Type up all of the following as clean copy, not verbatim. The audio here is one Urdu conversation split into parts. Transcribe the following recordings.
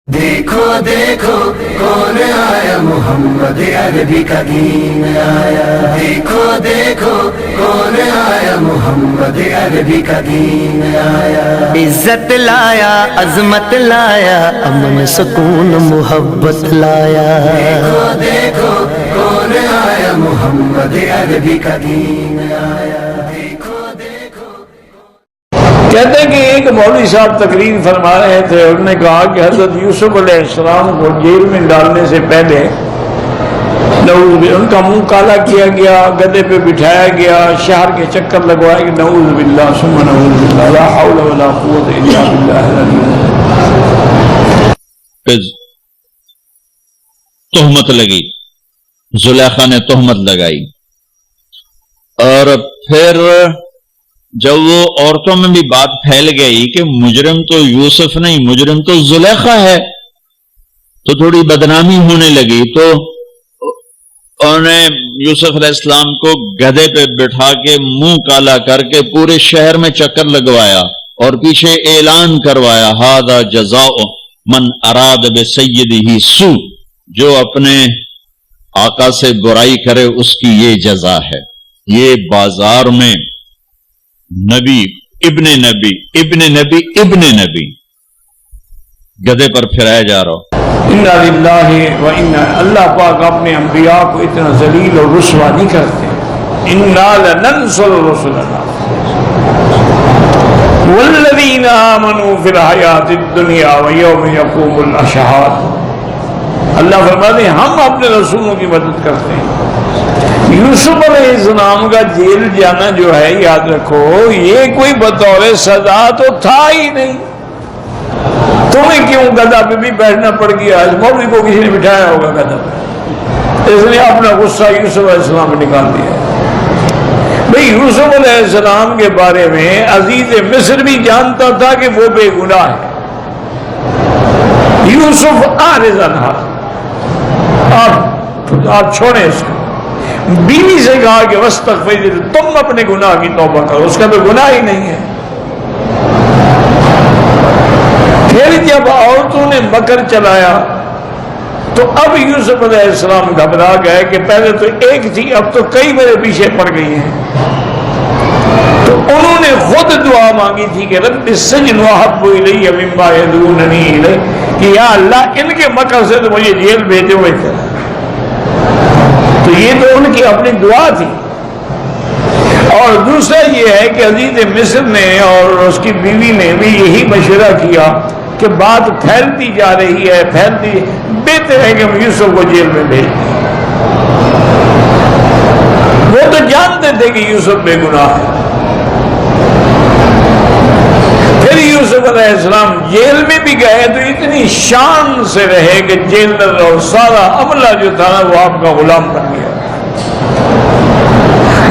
دیکھو دیکھو کون آیا، محمد عربی کا دین آیا۔ دیکھو دیکھو کون آیا، محمد عربی کا دین آیا۔ عزت لایا، عظمت لایا، امن سکون محبت لایا۔ دیکھو دیکھو کون آیا، محمد عربی کا دین آیا۔ کہتے ہیں کہ ایک مولوی صاحب تقریر فرما رہے تھے، انہوں نے کہا کہ حضرت یوسف علیہ السلام کو جیل میں ڈالنے سے پہلے ان کا منہ کالا کیا گیا، گدے پہ بٹھایا گیا، شہر کے چکر لگوائے کہ نعوذ باللہ ثم نعوذ باللہ لا حول ولا قوت الا باللہ العلی العظیم۔ تہمت لگی، زلیخا نے تہمت لگائی، اور پھر جب وہ عورتوں میں بھی بات پھیل گئی کہ مجرم تو یوسف نہیں، مجرم تو زلیخا ہے، تو تھوڑی بدنامی ہونے لگی، تو انہوں نے یوسف علیہ السلام کو گدھے پہ بٹھا کے منہ کالا کر کے پورے شہر میں چکر لگوایا اور پیچھے اعلان کروایا، ھذا جزاء من اراد بسیدہ سوء، جو اپنے آقا سے برائی کرے اس کی یہ جزا ہے۔ یہ بازار میں نبی ابن نبی ابن نبی ابن نبی گدے پر پھرایا جا رہا۔ انا للہ و انا، اللہ پاک اپنے انبیاء کو اتنا ذلیل اور رسوا نہیں کرتے۔ انا لننصر رسلنا والذین آمنوا فی الحیاۃ الدنیا ویوم یقوم الاشہاد۔ اللہ فرماتے ہیں ہم اپنے رسولوں کی مدد کرتے ہیں۔ یوسف علیہ السلام کا جیل جانا جو ہے، یاد رکھو، یہ کوئی بطور سزا تو تھا ہی نہیں۔ تمہیں کیوں گدھا پہ بھی بیٹھنا پڑ گیا؟ آج مولوی کو کسی نے بٹھایا ہوگا گدھا پہ، اس نے اپنا غصہ یوسف علیہ السلام پہ نکال دیا۔ بھئی یوسف علیہ السلام کے بارے میں عزیز مصر بھی جانتا تھا کہ وہ بے گناہ ہے۔ یوسف عارض عنہ، آپ چھوڑیں اس کو۔ بیوی سے کہا کہ واستغفر، تم اپنے گناہ کی توبہ کرو، اس کا تو گناہ ہی نہیں ہے۔ پھر جب عورتوں نے مکر چلایا تو اب یوسف علیہ السلام گھبرا گئے کہ پہلے تو ایک تھی، اب تو کئی میرے پیچھے پڑ گئی ہیں۔ تو انہوں نے خود دعا مانگی تھی کہ رب السجن احب الی مما یدعوننی الیہ، کہ یا اللہ ان کے مکر سے تو مجھے جیل بھیجے ہوئے تھے۔ تو یہ تو ان کی اپنی دعا تھی۔ اور دوسرا یہ ہے کہ عزیز مصر نے اور اس کی بیوی نے بھی یہی مشورہ کیا کہ بات پھیلتی جا رہی ہے، پھیلتی، بہتر ہے کہ ہم یوسف کو جیل میں بھیج دیں۔ وہ تو جانتے تھے کہ یوسف بے گناہ ہے۔ پھر یوسف علیہ السلام جیل میں بھی گئے تو اتنی شان سے رہے کہ جیلر اور سارا عملہ جو تھا نا وہ آپ کا غلام بن گیا۔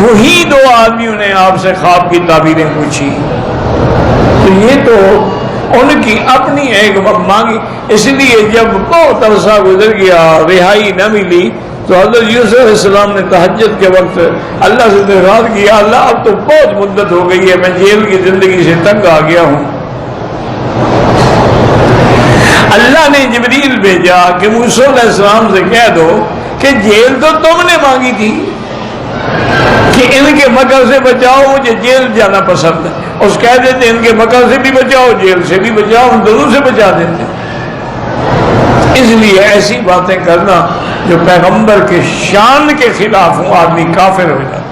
وہی دو آدمیوں نے آپ سے خواب کی تعبیریں پوچھی، تو یہ تو ان کی اپنی ایک مانگی۔ اس لیے جب بہت عرصہ گزر گیا، رہائی نہ ملی، تو حضرت یوسف علیہ السلام نے تہجد کے وقت اللہ سے درخواست کیا، اللہ اب تو بہت مدت ہو گئی ہے، میں جیل کی زندگی سے تنگ آ گیا ہوں۔ اللہ نے جبریل بھیجا کہ موسیٰ علیہ السلام سے کہہ دو کہ جیل تو تم نے مانگی تھی کہ ان کے مکر سے بچاؤ، مجھے جیل جانا پسند ہے۔ اس کہہ دیتے ان کے مکر سے بھی بچاؤ، جیل سے بھی بچاؤ، ہم دونوں سے بچا دیتے۔ اس لیے ایسی باتیں کرنا جو پیغمبر کے شان کے خلاف ہوں، آدمی کافر ہو جاتا۔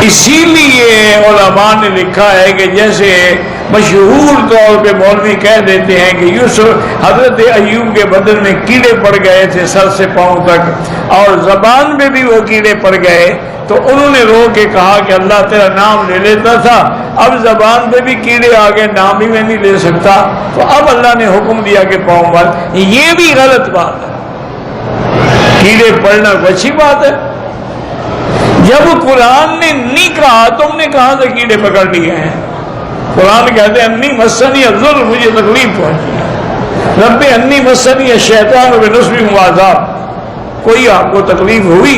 اسی لیے علماء نے لکھا ہے کہ جیسے مشہور طور پہ مولوی کہہ دیتے ہیں کہ یوسف حضرت ایوب کے بدن میں کیڑے پڑ گئے تھے سر سے پاؤں تک، اور زبان میں بھی وہ کیڑے پڑ گئے، تو انہوں نے رو کے کہا کہ اللہ تیرا نام لے لیتا تھا، اب زبان پہ بھی کیڑے آگے، نام ہی میں نہیں لے سکتا، تو اب اللہ نے حکم دیا کہ پاؤں مار۔ یہ بھی غلط بات ہے، کیڑے پڑنا کوئی اچھی بات ہے؟ جب قرآن نے نہیں کہا، تم نے کہاں سے کیڑے پکڑ لیے ہیں؟ قرآن کہتے ہیں انی مسنی الضر، مجھے تکلیف پہنچی، رب انی مسنی الشیطان بنصب وعذاب، کوئی آپ کو تکلیف ہوئی؟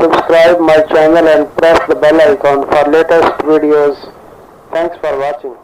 Subscribe my channel and press the bell icon for latest videos. Thanks for watching.